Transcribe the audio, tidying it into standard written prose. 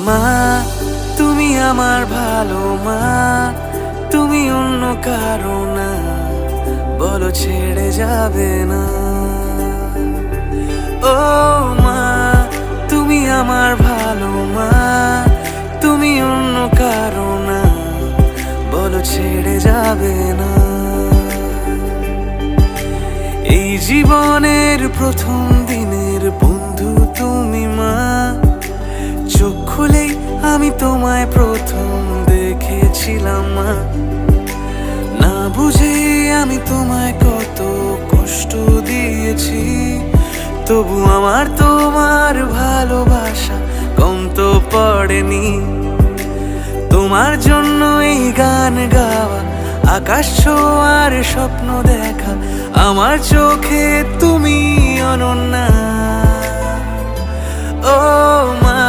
মা তুমি আমার ভালো মা, তুমি অন্য কারো না, বলো ছেড়ে যাবে না। ও মা তুমি আমার ভালো মা, তুমি অন্য কারো না, বলো ছেড়ে যাবে না। এই জীবনের প্রথম দিনের বন্ধু তুমি মা, চোখ খুলেই আমি তোমায় প্রথম দেখেছিলাম মা। না বুঝে আমি তোমায় কত কষ্ট দিয়েছি, তবু আমার তোমার ভালোবাসা কম তো পড়েনি। তোমার জন্য এই গান গাওয়া, আকাশ ছোঁয়ার স্বপ্ন দেখা, আমার চোখে তুমি অনন্যা। ও মা